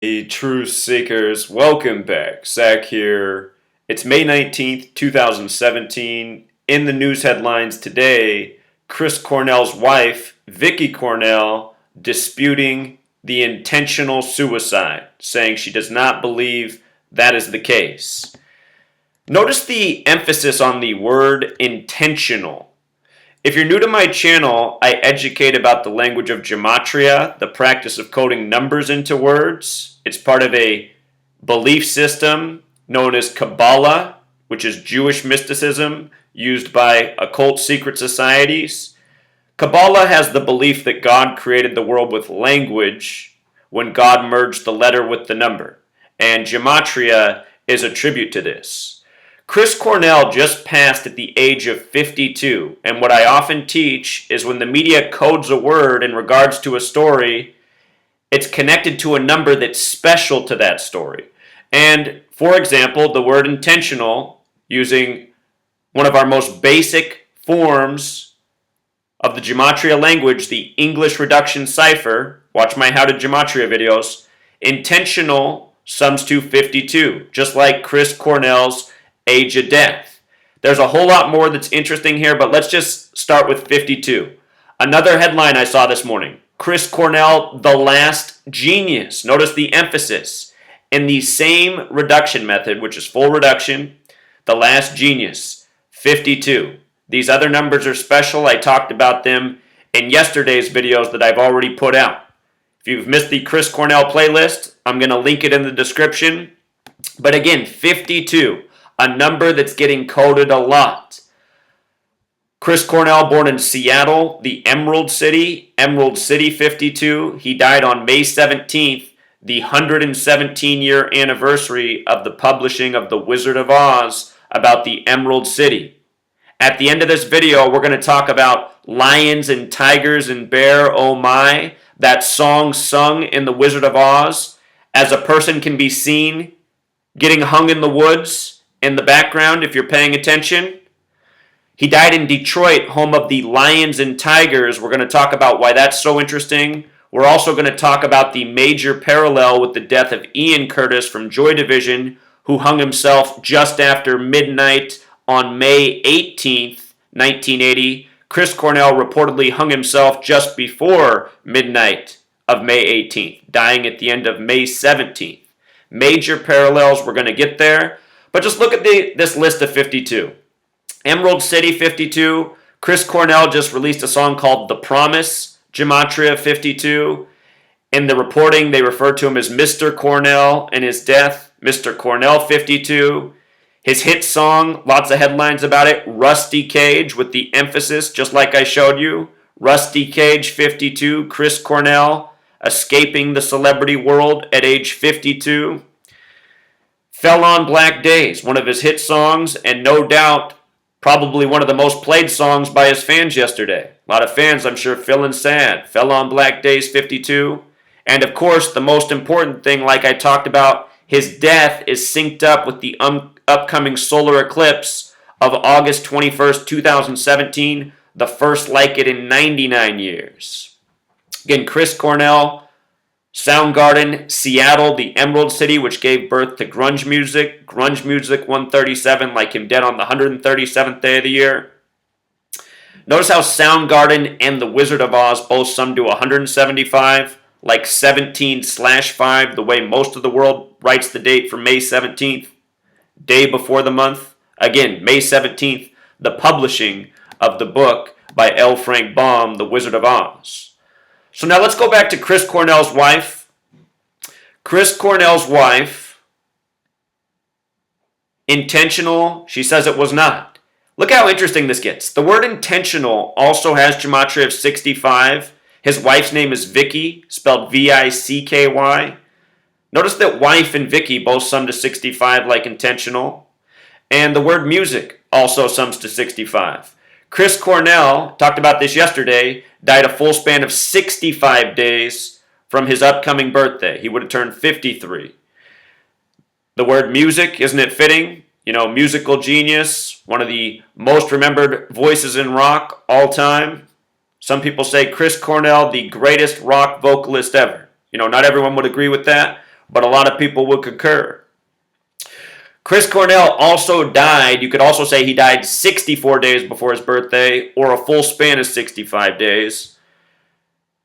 Hey, truth seekers, welcome back. Zach here. It's May 19th, 2017. In the news headlines today, Chris Cornell's wife, Vicky Cornell, disputing the intentional suicide, saying she does not believe that is the case. Notice the emphasis on the word intentional. If you're new to my channel, I educate about the language of gematria, the practice of coding numbers into words. It's part of a belief system known as Kabbalah, which is Jewish mysticism used by occult secret societies. Kabbalah has the belief that God created the world with language when God merged the letter with the number, and gematria is a tribute to this. Chris Cornell just passed at the age of 52, and what I often teach is when the media codes a word in regards to a story, it's connected to a number that's special to that story. And, for example, the word intentional, using one of our most basic forms of the gematria language, the English reduction cipher, watch my How to Gematria videos, intentional sums to 52, just like Chris Cornell's age of death. There's a whole lot more that's interesting here, but let's just start with 52. Another headline I saw this morning, Chris Cornell, the last genius. Notice the emphasis. In the same reduction method, which is full reduction, the last genius, 52. These other numbers are special. I talked about them in yesterday's videos that I've already put out. If you've missed the Chris Cornell playlist, I'm going to link it in the description. But again, 52. A number that's getting coded a lot. Chris Cornell, born in Seattle, the Emerald City 52. He died on May 17th, the 117-year anniversary of the publishing of The Wizard of Oz about the Emerald City. At the end of this video, we're going to talk about lions and tigers and bear, oh my, that song sung in The Wizard of Oz, as a person can be seen getting hung in the woods. In the background, if you're paying attention, he died in Detroit, home of the Lions and Tigers. We're going to talk about why that's so interesting. We're also going to talk about the major parallel with the death of Ian Curtis from Joy Division, who hung himself just after midnight on May 18th, 1980. Chris Cornell reportedly hung himself just before midnight of May 18th, dying at the end of May 17th. Major parallels, we're going to get there. But just look at this list of 52. Emerald City 52. Chris Cornell just released a song called The Promise, Gematria 52. In the reporting, they refer to him as Mr. Cornell and his death, Mr. Cornell 52. His hit song, lots of headlines about it, Rusty Cage, with the emphasis, just like I showed you. Rusty Cage 52, Chris Cornell, escaping the celebrity world at age 52. Fell on Black Days, one of his hit songs, and no doubt probably one of the most played songs by his fans yesterday. A lot of fans, I'm sure, feeling sad. Fell on Black Days 52. And of course, the most important thing, like I talked about, his death is synced up with the upcoming solar eclipse of August 21st, 2017, the first like it in 99 years. Again, Chris Cornell, Soundgarden, Seattle, the Emerald City, which gave birth to grunge music. Grunge Music 137, like him dead on the 137th day of the year. Notice how Soundgarden and The Wizard of Oz both sum to 175, like 17/5, the way most of the world writes the date for May 17th, day before the month. Again, May 17th, the publishing of the book by L. Frank Baum, The Wizard of Oz. So now let's go back to Chris Cornell's wife. Chris Cornell's wife, intentional, she says it was not. Look how interesting this gets. The word intentional also has gematria of 65. His wife's name is Vicky, spelled V-I-C-K-Y. Notice that wife and Vicky both sum to 65 like intentional. And the word music also sums to 65. Chris Cornell, talked about this yesterday, died a full span of 65 days from his upcoming birthday. He would have turned 53. The word music, isn't it fitting? You know, musical genius, one of the most remembered voices in rock all time. Some people say Chris Cornell, the greatest rock vocalist ever. You know, not everyone would agree with that. but a lot of people would concur. Chris Cornell also died, you could also say he died 64 days before his birthday, or a full span of 65 days.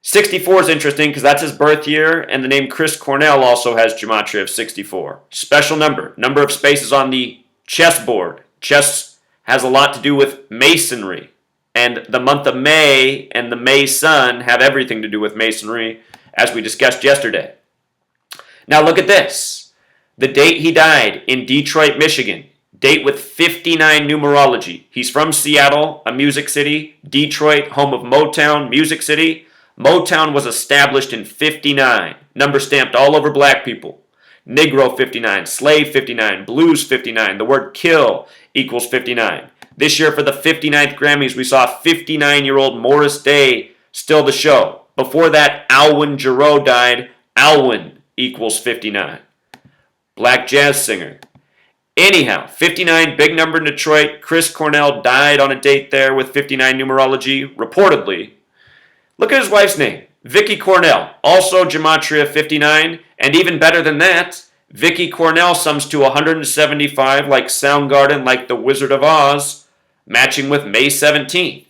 64 is interesting because that's his birth year, and the name Chris Cornell also has gematria of 64. Special number of spaces on the chessboard. Chess has a lot to do with masonry, and the month of May and the May sun have everything to do with masonry, as we discussed yesterday. Now look at this. The date he died in Detroit, Michigan. Date with 59 numerology. He's from Seattle, a music city. Detroit, home of Motown, music city. Motown was established in 59. Number stamped all over black people. Negro 59, slave 59, blues 59. The word kill equals 59. This year for the 59th Grammys, we saw 59-year-old Morris Day still the show. Before that, Alwyn Jarreau died. Alwyn equals 59. Black jazz singer. Anyhow, 59, big number in Detroit. Chris Cornell died on a date there with 59 numerology, reportedly. Look at his wife's name, Vicki Cornell, also gematria 59, and even better than that, Vicki Cornell sums to 175 like Soundgarden, like the Wizard of Oz, matching with May 17th.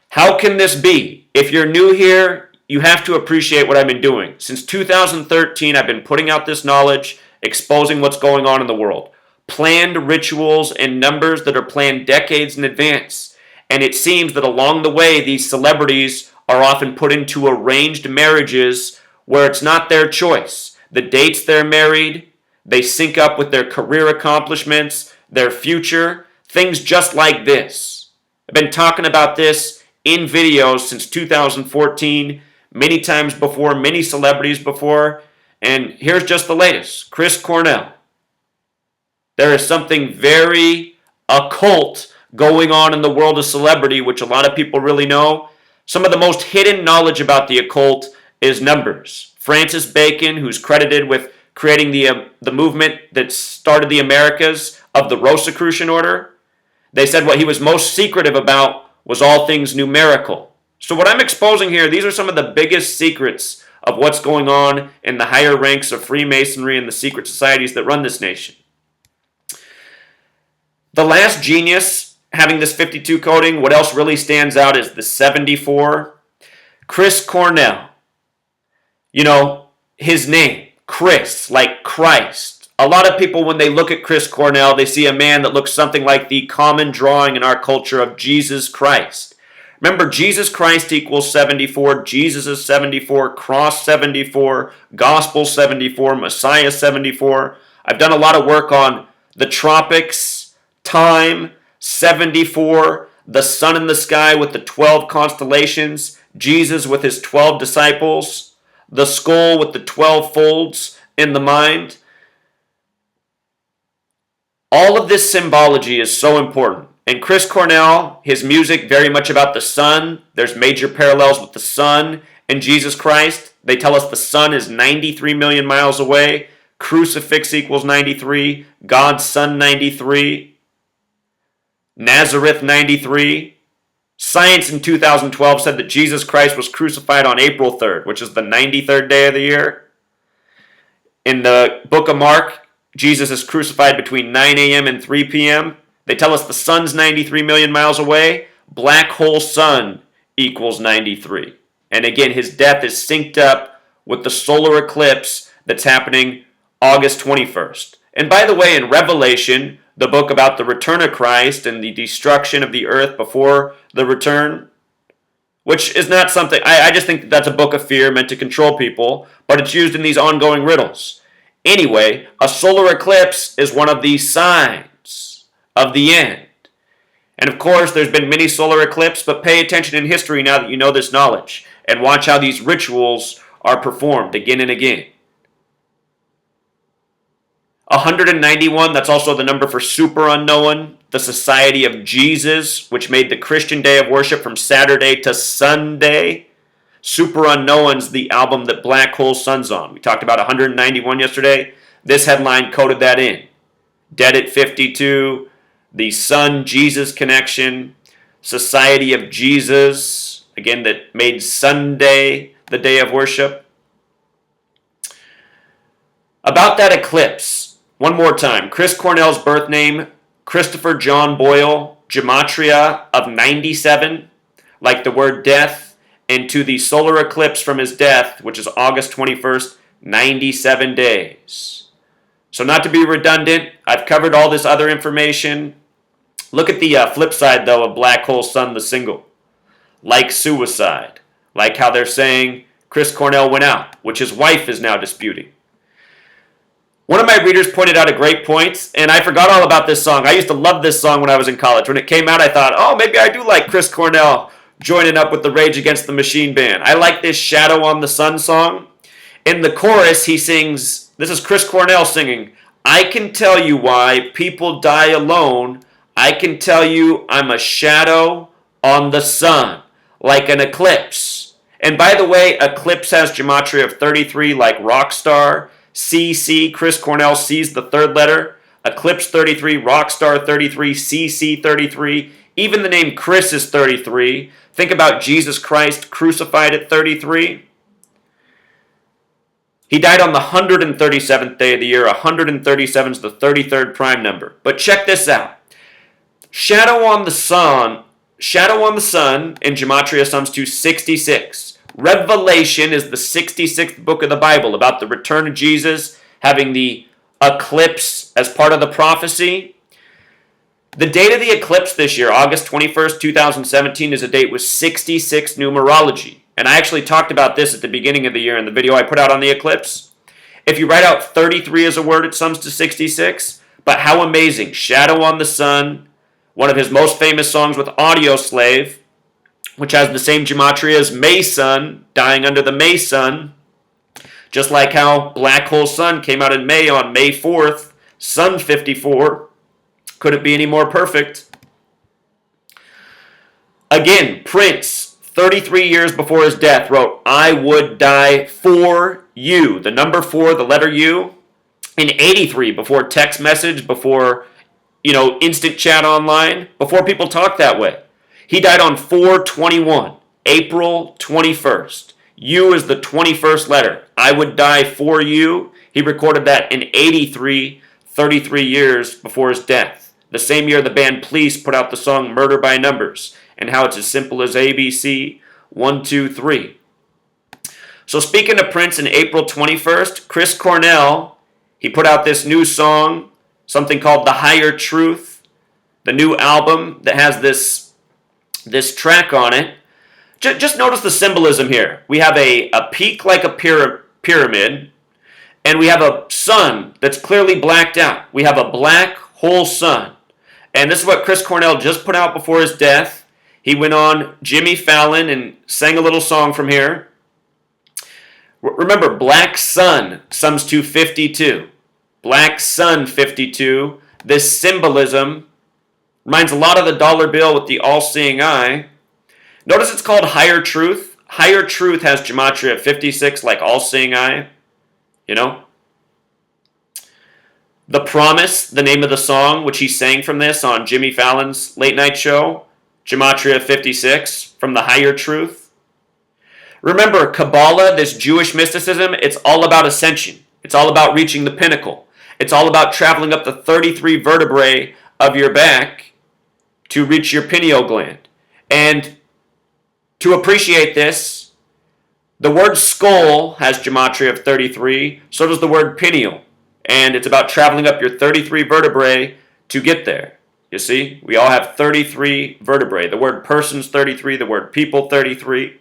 How can this be? If you're new here, you have to appreciate what I've been doing. Since 2013, I've been putting out this knowledge, exposing what's going on in the world. Planned rituals and numbers that are planned decades in advance. And it seems that along the way, these celebrities are often put into arranged marriages where it's not their choice. The dates they're married, they sync up with their career accomplishments, their future, things just like this. I've been talking about this in videos since 2014, many times before, many celebrities before, and here's just the latest. Chris Cornell. There is something very occult going on in the world of celebrity, which a lot of people really know. Some of the most hidden knowledge about the occult is numbers. Francis Bacon, who's credited with creating the movement that started the Americas of the Rosicrucian order, they said what he was most secretive about was all things numerical. So what I'm exposing here, these are some of the biggest secrets of what's going on in the higher ranks of Freemasonry and the secret societies that run this nation. The last genius having this 52 coding, what else really stands out is the 74. Chris Cornell. You know, his name, Chris, like Christ. A lot of people, when they look at Chris Cornell, they see a man that looks something like the common drawing in our culture of Jesus Christ. Remember, Jesus Christ equals 74, Jesus is 74, cross 74, gospel 74, Messiah 74. I've done a lot of work on the tropics, time, 74, the sun in the sky with the 12 constellations, Jesus with his 12 disciples, the skull with the 12 folds in the mind. All of this symbology is so important. And Chris Cornell, his music very much about the sun. There's major parallels with the sun and Jesus Christ. They tell us the sun is 93 million miles away. Crucifix equals 93. God's son 93. Nazareth 93. Science in 2012 said that Jesus Christ was crucified on April 3rd, which is the 93rd day of the year. In the book of Mark, Jesus is crucified between 9 a.m. and 3 p.m. They tell us the sun's 93 million miles away. Black hole sun equals 93. And again, his death is synced up with the solar eclipse that's happening August 21st. And by the way, in Revelation, the book about the return of Christ and the destruction of the earth before the return, which is not something, I just think that's a book of fear meant to control people, but it's used in these ongoing riddles. Anyway, a solar eclipse is one of the signs of the end. And of course, there's been many solar eclipses, but pay attention in history now that you know this knowledge, and watch how these rituals are performed again and again. 191, that's also the number for super unknown, the Society of Jesus, which made the Christian day of worship from Saturday to Sunday. Super Unknown's the album that Black Hole Sun's on. We talked about 191 yesterday. This headline coded that in. Dead at 52, the Sun-Jesus connection, Society of Jesus, again, that made Sunday the day of worship. About that eclipse, one more time. Chris Cornell's birth name, Christopher John Boyle, gematria of 97, like the word death, and to the solar eclipse from his death, which is August 21st, 97 days. So not to be redundant, I've covered all this other information. Look at the flip side, though, of Black Hole Sun, the single. Like suicide. Like how they're saying Chris Cornell went out, which his wife is now disputing. One of my readers pointed out a great point, and I forgot all about this song. I used to love this song when I was in college. When it came out, I thought, oh, maybe I do like Chris Cornell joining up with the Rage Against the Machine band. I like this Shadow on the Sun song. In the chorus, he sings, this is Chris Cornell singing, I can tell you why people die alone. I can tell you I'm a shadow on the sun, like an eclipse. And by the way, eclipse has gematria of 33 like Rockstar. CC, Chris Cornell sees the third letter. Eclipse 33, Rockstar 33, CC 33. Even the name Chris is 33. Think about Jesus Christ crucified at 33. He died on the 137th day of the year. 137 is the 33rd prime number. But check this out. Shadow on the sun in gematria sums to 66. Revelation is the 66th book of the Bible about the return of Jesus, having the eclipse as part of the prophecy. The date of the eclipse this year, August 21st, 2017, is a date with 66 numerology. And I actually talked about this at the beginning of the year in the video I put out on the eclipse. If you write out 33 as a word, it sums to 66. But how amazing. Shadow on the Sun, one of his most famous songs with Audio Slave, which has the same gematria as May Sun, dying under the May Sun. Just like how Black Hole Sun came out in May on May 4th, Sun 54. Couldn't be any more perfect. Again, Prince, 33 years before his death, wrote, I would die for you. The number 4, the letter U. In 83, before text message, before, instant chat online, before people talk that way. He died on 4/21, April 21st. U is the 21st letter. I would die for you. He recorded that in 83, 33 years before his death. The same year the band Police put out the song Murder by Numbers, and how it's as simple as ABC, 1, 2, 3. So speaking of Prince in April 21st, Chris Cornell, he put out this new song, something called The Higher Truth, the new album that has this track on it. Just notice the symbolism here. We have a peak like a pyramid, and we have a sun that's clearly blacked out. We have a black hole sun. And this is what Chris Cornell just put out before his death. He went on Jimmy Fallon and sang a little song from here. Remember, Black Sun sums to 52. Black Sun 52. This symbolism reminds a lot of the dollar bill with the all-seeing eye. Notice it's called Higher Truth. Higher Truth has gematria of 56 like all-seeing eye. The Promise, the name of the song, which he sang from this on Jimmy Fallon's late night show. Gematria of 56 from the Higher Truth. Remember, Kabbalah, this Jewish mysticism, it's all about ascension. It's all about reaching the pinnacle. It's all about traveling up the 33 vertebrae of your back to reach your pineal gland. And to appreciate this, the word skull has gematria of 33, so does the word pineal. And it's about traveling up your 33 vertebrae to get there. You see, we all have 33 vertebrae. The word person's 33, the word people 33.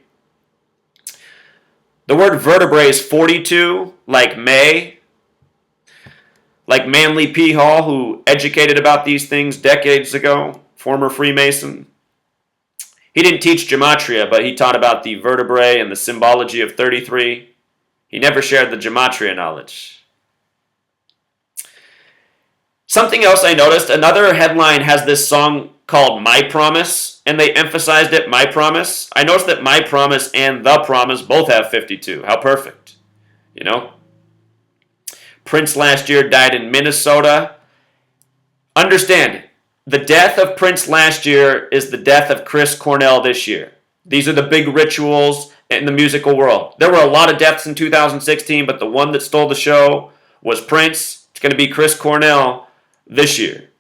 The word vertebrae is 42, like May, like Manly P. Hall, who educated about these things decades ago, former Freemason. He didn't teach gematria, but he taught about the vertebrae and the symbology of 33. He never shared the gematria knowledge. Something else I noticed, another headline has this song called My Promise, and they emphasized it, My Promise. I noticed that My Promise and The Promise both have 52. How perfect, Prince last year died in Minnesota. Understand, the death of Prince last year is the death of Chris Cornell this year. These are the big rituals in the musical world. There were a lot of deaths in 2016, but the one that stole the show was Prince. It's going to be Chris Cornell this year.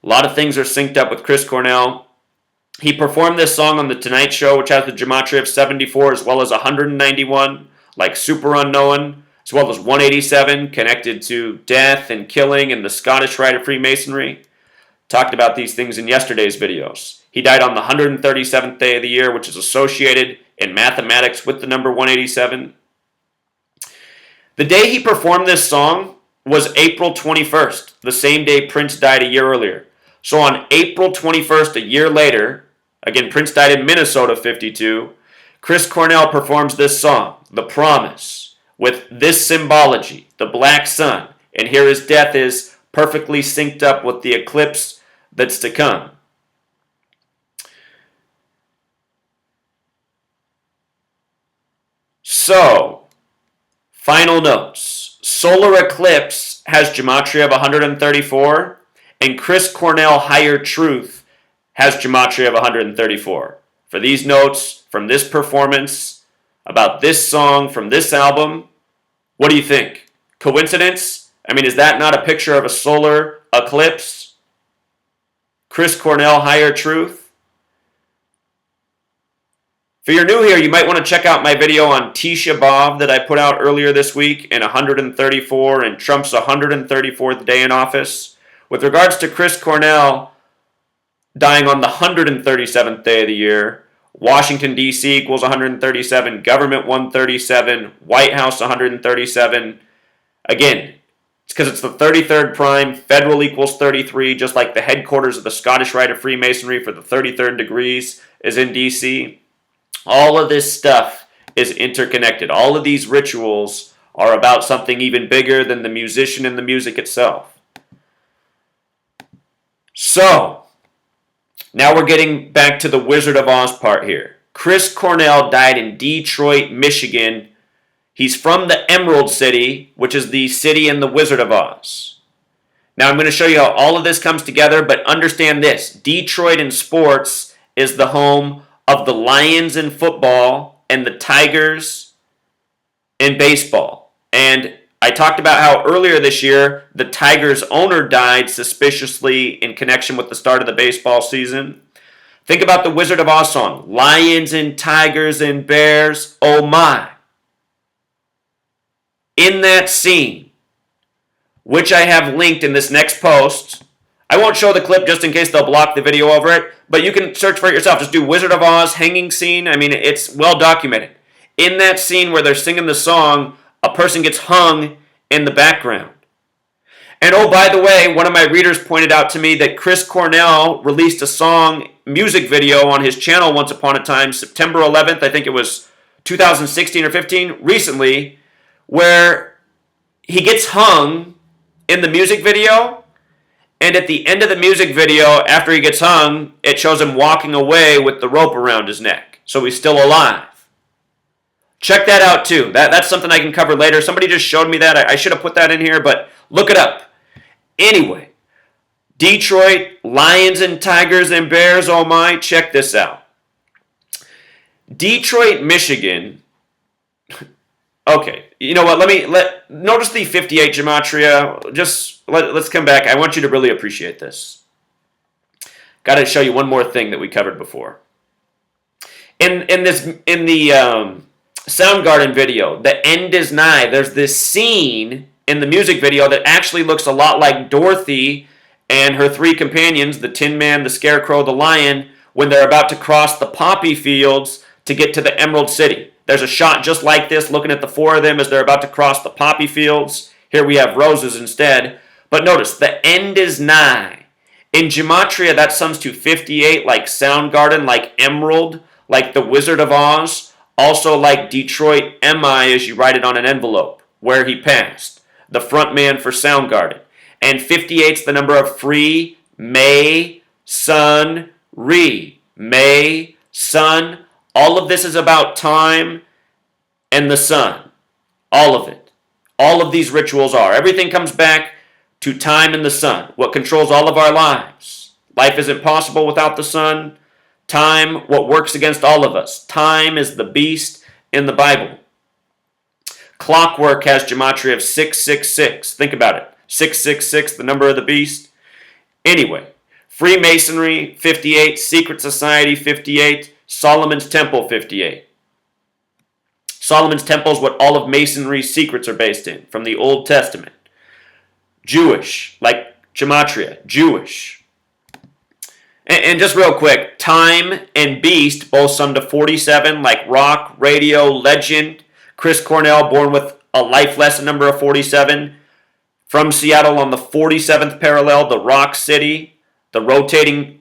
A lot of things are synced up with Chris Cornell. He performed this song on The Tonight Show, which has the gematria of 74 as well as 191, like Super Unknown, as well as 187, connected to death and killing and the Scottish Rite of Freemasonry. Talked about these things in yesterday's videos. He died on the 137th day of the year, which is associated in mathematics with the number 187. The day he performed this song was April 21st, the same day Prince died a year earlier. So on April 21st, a year later, again, Prince died in Minnesota, 52, Chris Cornell performs this song, The Promise, with this symbology, the black sun. And here his death is perfectly synced up with the eclipse that's to come. So, final notes. Solar eclipse has gematria of 134, and Chris Cornell Higher Truth has gematria of 134. For these notes from this performance about this song from this album, what do you think? Coincidence? I mean, is that not a picture of a solar eclipse? Chris Cornell Higher Truth? If you're new here, you might want to check out my video on Tisha B'Av that I put out earlier this week in 134 and Trump's 134th day in office. With regards to Chris Cornell dying on the 137th day of the year, Washington, D.C. equals 137, government 137, White House 137. Again, it's because it's the 33rd prime, federal equals 33, just like the headquarters of the Scottish Rite of Freemasonry for the 33rd degrees is in D.C. All of this stuff is interconnected. All of these rituals are about something even bigger than the musician and the music itself. So, now we're getting back to the Wizard of Oz part here. Chris Cornell died in Detroit, Michigan. He's from the Emerald City, which is the city in the Wizard of Oz. Now I'm going to show you how all of this comes together, but understand this. Detroit in sports is the home of the Lions in football and the Tigers in baseball. And I talked about how earlier this year the Tigers owner died suspiciously in connection with the start of the baseball season. Think about the Wizard of Oz song, Lions and Tigers and Bears, oh my. In that scene, which I have linked in this next post, I won't show the clip just in case they'll block the video over it, but you can search for it yourself. Just do Wizard of Oz hanging scene. I mean, it's well documented. In that scene where they're singing the song, a person gets hung in the background. And oh, by the way, one of my readers pointed out to me that Chris Cornell released a song music video on his channel once upon a time, September 11th, I think it was 2016 or 15, recently, where he gets hung in the music video. And at the end of the music video, after he gets hung, it shows him walking away with the rope around his neck. So he's still alive. Check that out too. That's something I can cover later. Somebody just showed me that. I should have put that in here, but look it up. Anyway, Detroit, Lions and Tigers and Bears, oh my, check this out. Detroit, Michigan. Okay, you know what, notice the 58 gematria. Let's come back. I want you to really appreciate this. Got to show you one more thing that we covered before. In the Soundgarden video, The End Is Nigh, there's this scene in the music video that actually looks a lot like Dorothy and her three companions, the Tin Man, the Scarecrow, the Lion, when they're about to cross the poppy fields to get to the Emerald City. There's a shot just like this, looking at the four of them as they're about to cross the poppy fields. Here we have roses instead. But notice, the end is nigh. In gematria, that sums to 58, like Soundgarden, like Emerald, like the Wizard of Oz, also like Detroit MI as you write it on an envelope, where he passed, the front man for Soundgarden. And 58's the number of free, May, sun, re. May, sun. All of this is about time and the sun. All of it. All of these rituals are. Everything comes back to time and the sun, what controls all of our lives. Life isn't possible without the sun. Time, what works against all of us. Time is the beast in the Bible. Clockwork has gematria of 666. Think about it. 666, the number of the beast. Anyway, Freemasonry, 58. Secret Society, 58. Solomon's Temple, 58. Solomon's Temple is what all of Masonry's secrets are based in, from the Old Testament. Jewish, like gematria, Jewish. And just real quick, time and beast both sum to 47, like rock, radio, legend. Chris Cornell, born with a life lesson number of 47. From Seattle on the 47th parallel, the Rock City, the rotating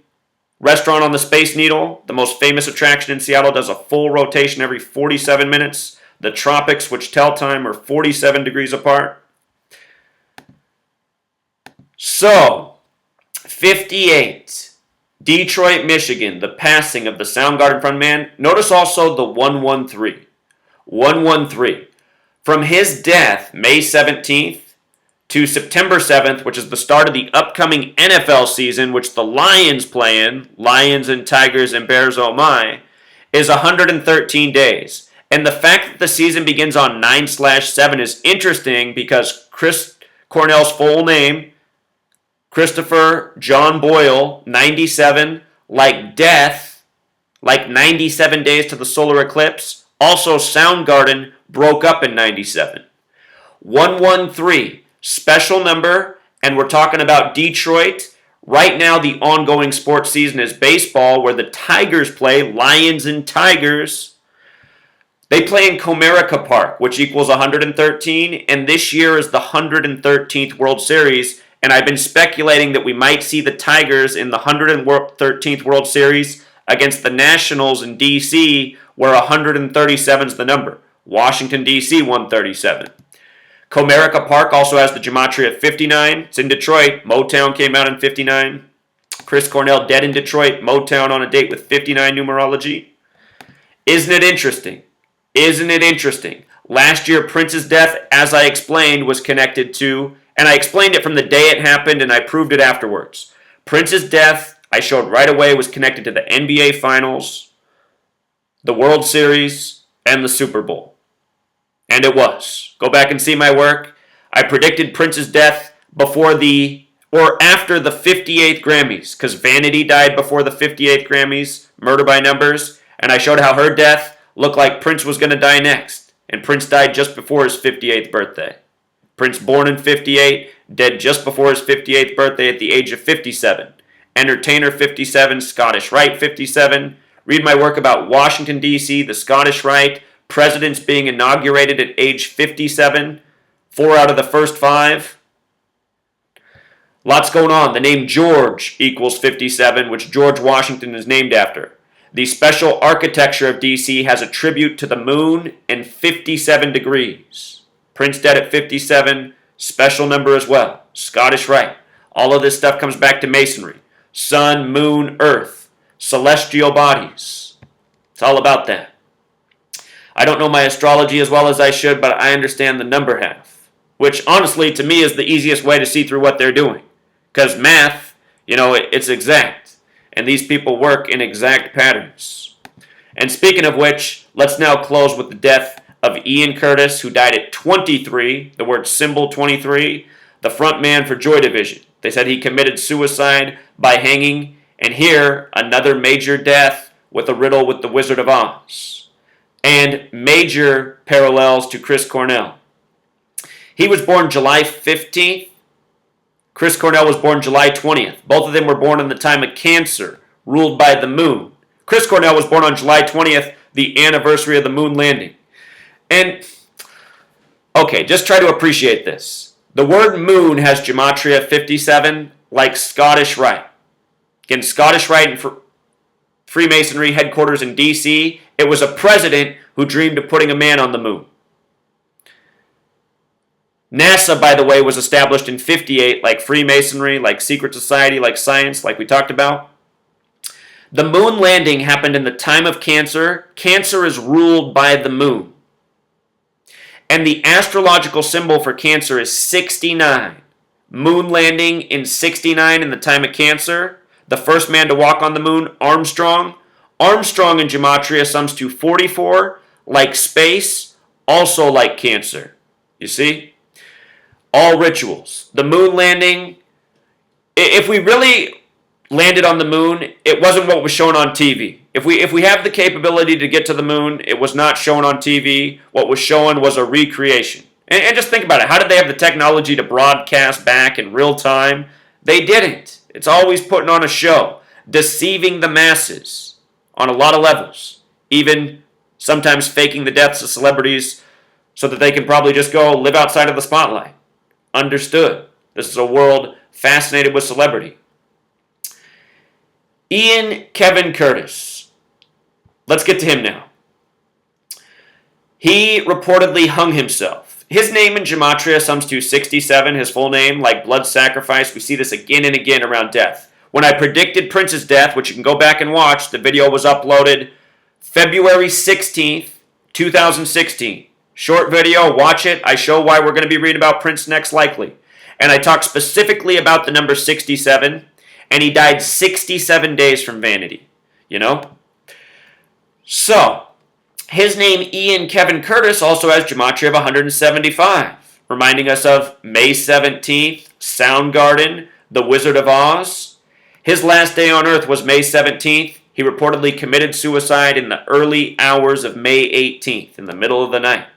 restaurant on the Space Needle, the most famous attraction in Seattle, does a full rotation every 47 minutes. The tropics, which tell time, are 47 degrees apart. So, 58. Detroit, Michigan, the passing of the Soundgarden frontman. Notice also the 113. 113. From his death, May 17th, to September 7th, which is the start of the upcoming NFL season, which the Lions play in, Lions and Tigers and Bears, oh my, is 113 days. And the fact that the season begins on 9/7 is interesting because Chris Cornell's full name, Christopher John Boyle, 97, like death, like 97 days to the solar eclipse. Also, Soundgarden broke up in 97. 113, special number, and we're talking about Detroit. Right now, the ongoing sports season is baseball, where the Tigers play, Lions and Tigers. They play in Comerica Park, which equals 113, and this year is the 113th World Series. And I've been speculating that we might see the Tigers in the 113th World Series against the Nationals in D.C., where 137 is the number. Washington, D.C., 137. Comerica Park also has the gematria of 59. It's in Detroit. Motown came out in 59. Chris Cornell dead in Detroit. Motown on a date with 59 numerology. Isn't it interesting? Isn't it interesting? Last year, Prince's death, as I explained, was connected to, and I explained it from the day it happened, and I proved it afterwards. Prince's death, I showed right away, was connected to the NBA Finals, the World Series, and the Super Bowl. And it was. Go back and see my work. I predicted Prince's death before or after the 58th Grammys, because Vanity died before the 58th Grammys, Murder by Numbers, and I showed how her death looked like Prince was going to die next. And Prince died just before his 58th birthday. Prince born in 58, dead just before his 58th birthday at the age of 57. Entertainer 57, Scottish Rite 57. Read my work about Washington, D.C., the Scottish Rite, presidents being inaugurated at age 57. 4 out of the first 5. Lots going on. The name George equals 57, which George Washington is named after. The special architecture of D.C. has a tribute to the moon and 57 degrees. Prince dead at 57, special number as well. Scottish Rite. All of this stuff comes back to Masonry. Sun, moon, earth, celestial bodies. It's all about that. I don't know my astrology as well as I should, but I understand the number half, which honestly to me is the easiest way to see through what they're doing. Because math, it's exact. And these people work in exact patterns. And speaking of which, let's now close with the death of Ian Curtis, who died at 23, the word symbol 23, the front man for Joy Division. They said he committed suicide by hanging. And here, another major death with a riddle with the Wizard of Oz. And major parallels to Chris Cornell. He was born July 15th. Chris Cornell was born July 20th. Both of them were born in the time of Cancer, ruled by the moon. Chris Cornell was born on July 20th, the anniversary of the moon landing. And, okay, just try to appreciate this. The word moon has gematria 57, like Scottish Rite. Again, Scottish Rite and Freemasonry headquarters in D.C., it was a president who dreamed of putting a man on the moon. NASA, by the way, was established in 58, like Freemasonry, like Secret Society, like science, like we talked about. The moon landing happened in the time of Cancer. Cancer is ruled by the moon. And the astrological symbol for Cancer is 69. Moon landing in 69 in the time of Cancer. The first man to walk on the moon, Armstrong. Armstrong in gematria sums to 44, like space. also like cancer. You see? All rituals. The moon landing, if we really landed on the moon, it wasn't what was shown on TV. If we have the capability to get to the moon, it was not shown on TV. What was shown was a recreation. And just think about it. How did they have the technology to broadcast back in real time? They didn't. It's always putting on a show, deceiving the masses on a lot of levels, even sometimes faking the deaths of celebrities so that they can probably just go live outside of the spotlight. Understood. This is a world fascinated with celebrity. Ian Kevin Curtis. Let's get to him now. He reportedly hung himself. His name in Gematria sums to 67, his full name, like blood sacrifice. We see this again and again around death. When I predicted Prince's death, which you can go back and watch, the video was uploaded February 16th, 2016. Short video, watch it. I show why we're going to be reading about Prince next likely. And I talk specifically about the number 67, and he died 67 days from vanity. You know? So, his name, Ian Kevin Curtis, also has Gematria of 175, reminding us of May 17th, Soundgarden, The Wizard of Oz. His last day on Earth was May 17th. He reportedly committed suicide in the early hours of May 18th, in the middle of the night.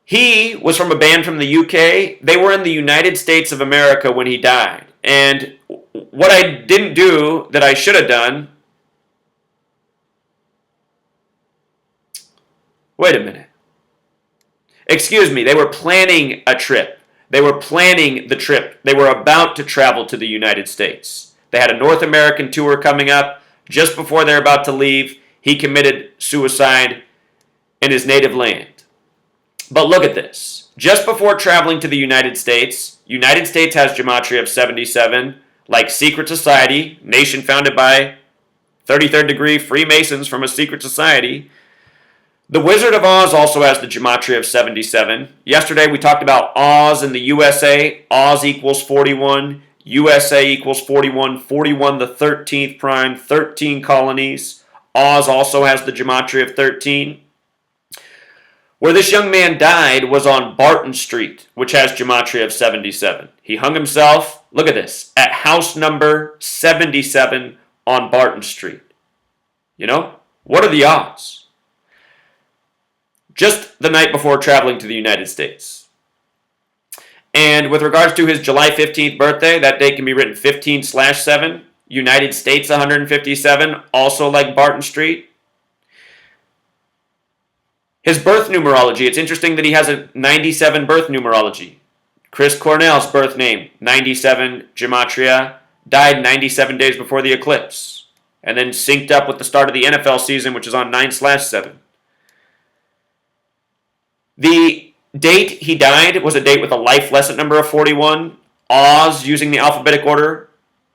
He was from a band from the UK. They were in the United States of America when he died. And what I didn't do that I should have done... Wait a minute. Excuse me, they were planning a trip. They were planning the trip. They were about to travel to the United States. They had a North American tour coming up. Just before they're about to leave, he committed suicide in his native land. But look at this. Just before traveling to the United States has Gematria of 77, like secret society, nation founded by 33rd degree Freemasons from a secret society. The Wizard of Oz also has the Gematria of 77. Yesterday we talked about Oz in the USA. Oz equals 41. USA equals 41. 41 the 13th prime. 13 colonies. Oz also has the Gematria of 13. Where this young man died was on Barton Street, which has Gematria of 77. He hung himself, look at this, at house number 77 on Barton Street. You know, what are the odds? Just the night before traveling to the United States. And with regards to his July 15th birthday, that date can be written 15/7, United States 157, also like Barton Street. His birth numerology, it's interesting that he has a 97 birth numerology. Chris Cornell's birth name, 97 Gematria, died 97 days before the eclipse, and then synced up with the start of the NFL season, which is on 9/7. The date he died was a date with a life lesson number of 41. Oz, using the alphabetic order.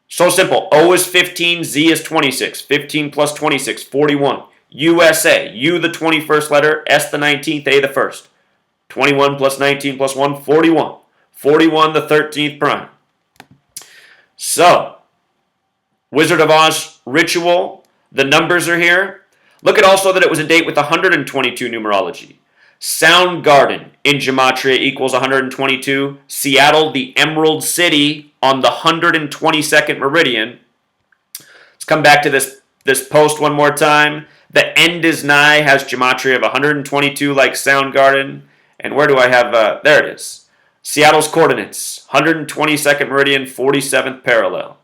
So simple. O is 15, Z is 26. 15 plus 26, 41. USA, U the 21st letter, S the 19th, A the 1st. 21 plus 19 plus 1, 41. 41 the 13th prime. So, Wizard of Oz ritual. The numbers are here. Look at also that it was a date with 122 numerology. Soundgarden in Gematria equals 122. Seattle, the Emerald City, on the 122nd meridian. Let's come back to this post one more time. The End is Nigh has Gematria of 122 like Soundgarden. And where do I have, there it is. Seattle's coordinates, 122nd meridian, 47th parallel.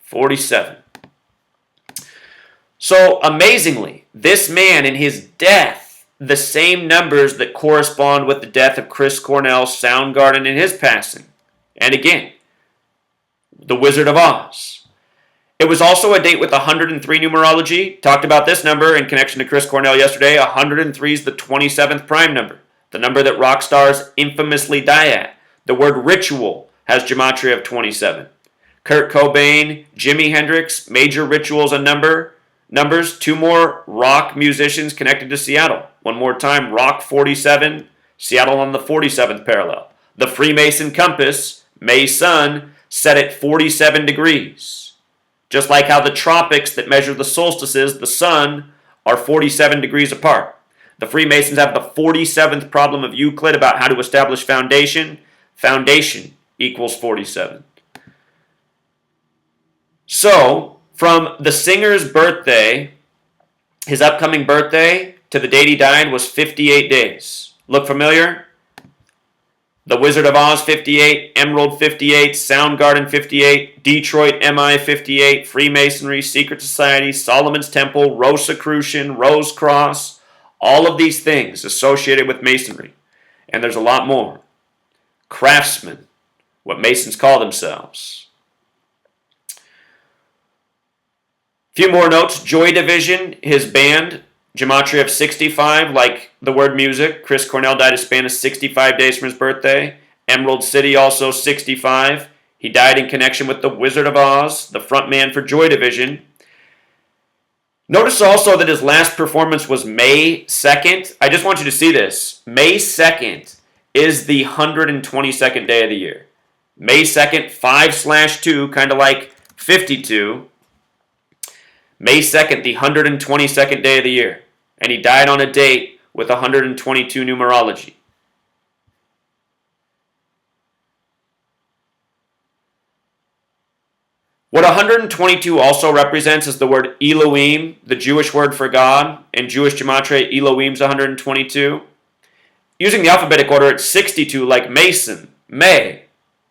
47. So, amazingly, this man in his death, the same numbers that correspond with the death of Chris Cornell, Soundgarden, in his passing. And again, the Wizard of Oz. It was also a date with 103 numerology. Talked about this number in connection to Chris Cornell yesterday. 103 is the 27th prime number, the number that rock stars infamously die at. The word ritual has Gematria of 27. Kurt Cobain, Jimi Hendrix, major rituals and numbers. Two more rock musicians connected to Seattle. One more time, Rock 47, Seattle on the 47th parallel. The Freemason compass, May sun, set at 47 degrees. Just like how the tropics that measure the solstices, the sun, are 47 degrees apart. The Freemasons have the 47th problem of Euclid about how to establish foundation. Foundation equals 47. So, from the singer's birthday, his upcoming birthday, to the date he died was 58 days. Look familiar? The Wizard of Oz 58, Emerald 58, Soundgarden 58, Detroit MI 58, Freemasonry, Secret Society, Solomon's Temple, Rosicrucian, Rose Cross, all of these things associated with Masonry. And there's a lot more. Craftsmen, what Masons call themselves. A few more notes. Joy Division, his band, gematria of 65, like the word music. Chris Cornell died a span of 65 days from his birthday. Emerald City, also 65. He died in connection with the Wizard of Oz, the frontman for Joy Division. Notice also that his last performance was May 2nd. I just want you to see this. May 2nd is the 122nd day of the year. May 2nd, 5/2, kind of like 52. May 2nd, the 122nd day of the year. And he died on a date with 122 numerology. What 122 also represents is the word Elohim, the Jewish word for God. In Jewish gematria, Elohim's 122. Using the alphabetic order, it's 62, like Mason, May,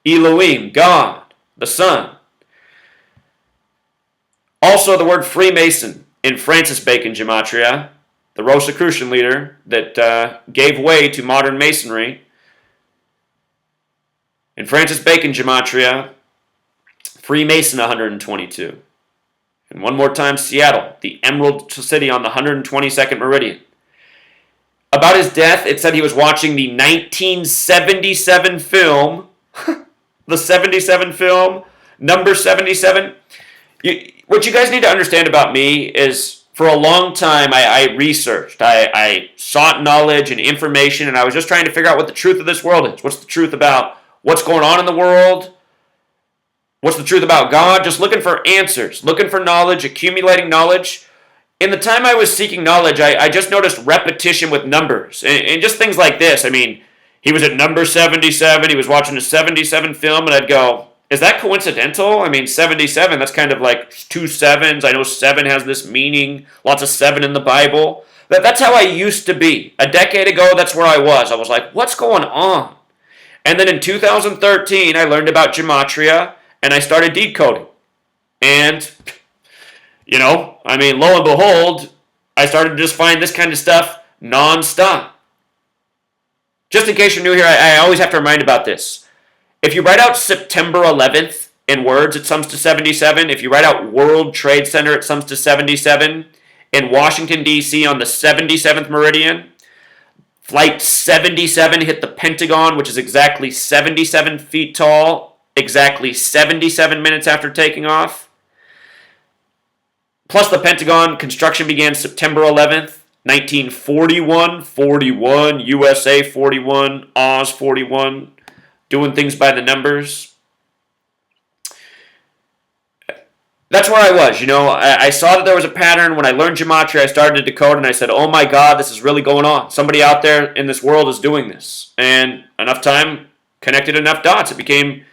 Elohim, God, the Son. Also, the word Freemason in Francis Bacon gematria, the Rosicrucian leader that gave way to modern Masonry. In Francis Bacon gematria, Freemason 122. And one more time, Seattle, the Emerald City on the 122nd meridian. About his death, it said he was watching the 1977 film, the 77 film, number 77. What you guys need to understand about me is, for a long time, I researched. I sought knowledge and information, and I was just trying to figure out what the truth of this world is. What's the truth about what's going on in the world? What's the truth about God? Just looking for answers, looking for knowledge, accumulating knowledge. In the time I was seeking knowledge, I just noticed repetition with numbers, and just things like this. I mean, he was at number 77, he was watching a 77 film, and I'd go, is that coincidental? I mean, 77, that's kind of like 2 sevens. I know 7 has this meaning, lots of 7 in the Bible. That's how I used to be. A decade ago, that's where I was. I was like, what's going on? And then in 2013, I learned about gematria, and I started decoding. And, lo and behold, I started to just find this kind of stuff nonstop. Just in case you're new here, I always have to remind about this. If you write out September 11th in words, it sums to 77. If you write out World Trade Center, it sums to 77. In Washington, D.C., on the 77th meridian, Flight 77 hit the Pentagon, which is exactly 77 feet tall, exactly 77 minutes after taking off. Plus the Pentagon, construction began September 11th, 1941, 41, USA 41, Oz 41. Doing things by the numbers. That's where I was, I saw that there was a pattern. When I learned gematria, I started to decode, and I said, oh my God, this is really going on. Somebody out there in this world is doing this. And enough time connected enough dots. It became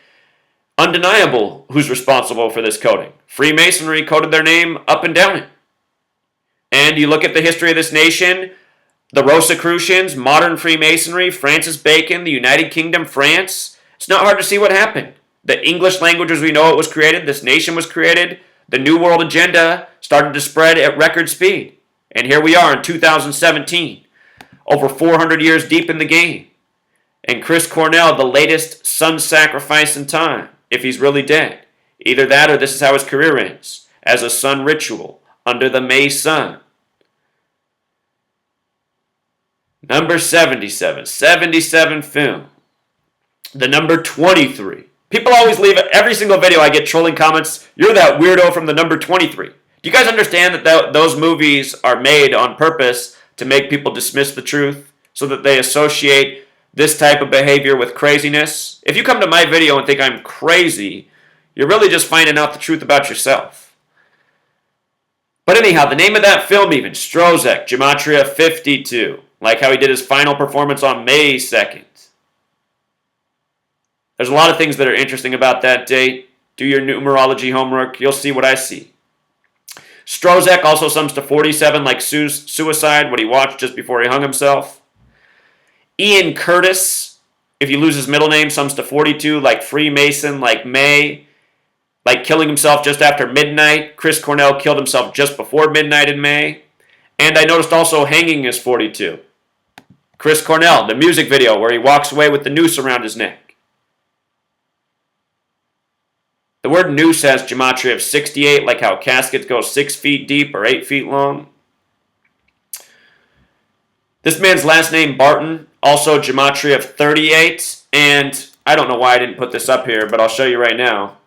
undeniable who's responsible for this coding. Freemasonry coded their name up and down it. And you look at the history of this nation, the Rosicrucians, modern Freemasonry, Francis Bacon, the United Kingdom, France. It's not hard to see what happened. The English language as we know it was created. This nation was created. The New World Agenda started to spread at record speed. And here we are in 2017, over 400 years deep in the game. And Chris Cornell, the latest son sacrifice in time, if he's really dead. Either that or this is how his career ends, as a sun ritual under the May sun. Number 77, 77 film. The number 23. People always leave every single video I get trolling comments, you're that weirdo from the number 23. Do you guys understand that those movies are made on purpose to make people dismiss the truth so that they associate this type of behavior with craziness? If you come to my video and think I'm crazy, you're really just finding out the truth about yourself. But anyhow, the name of that film even, Strozek, gematria 52. like how he did his final performance on May 2nd. There's a lot of things that are interesting about that date. Do your numerology homework. You'll see what I see. Strozek also sums to 47 like suicide, what he watched just before he hung himself. Ian Curtis, if you lose his middle name, sums to 42 like Freemason, like May, like killing himself just after midnight. Chris Cornell killed himself just before midnight in May. And I noticed also hanging is 42. Chris Cornell, the music video where he walks away with the noose around his neck. The word noose has gematria of 68, like how caskets go 6 feet deep or 8 feet long. This man's last name, Barton, also gematria of 38, and I don't know why I didn't put this up here, but I'll show you right now.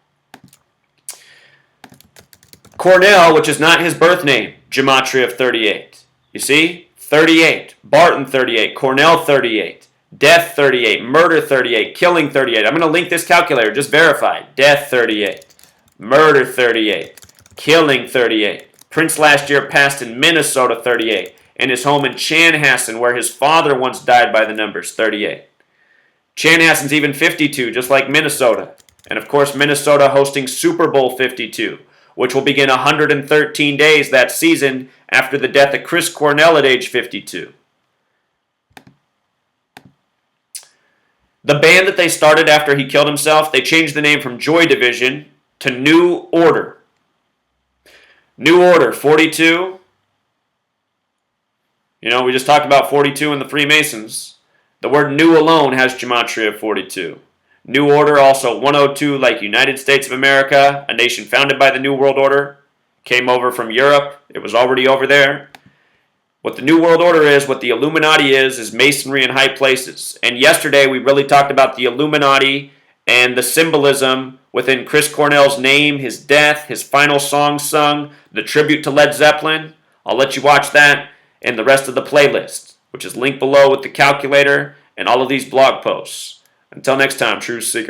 Cornell, which is not his birth name, gematria of 38. You see? 38. Barton 38. Cornell 38. Death 38. Murder 38. Killing 38. I'm going to link this calculator. Just verify. Death 38. Murder 38. Killing 38. Prince last year passed in Minnesota 38. And his home in Chanhassen, where his father once died by the numbers 38. Chanhassen's even 52, just like Minnesota. And of course, Minnesota hosting Super Bowl 52, which will begin 113 days that season after the death of Chris Cornell at age 52. The band that they started after he killed himself, they changed the name from Joy Division to New Order. New Order, 42. You know, we just talked about 42 in the Freemasons. The word new alone has gematria of 42. New Order, also 102, like United States of America, a nation founded by the New World Order. Came over from Europe. It was already over there. What the New World Order is, what the Illuminati is Masonry in high places. And yesterday we really talked about the Illuminati and the symbolism within Chris Cornell's name, his death, his final song sung, the tribute to Led Zeppelin. I'll let you watch that and the rest of the playlist, which is linked below with the calculator and all of these blog posts. Until next time, True Seeker.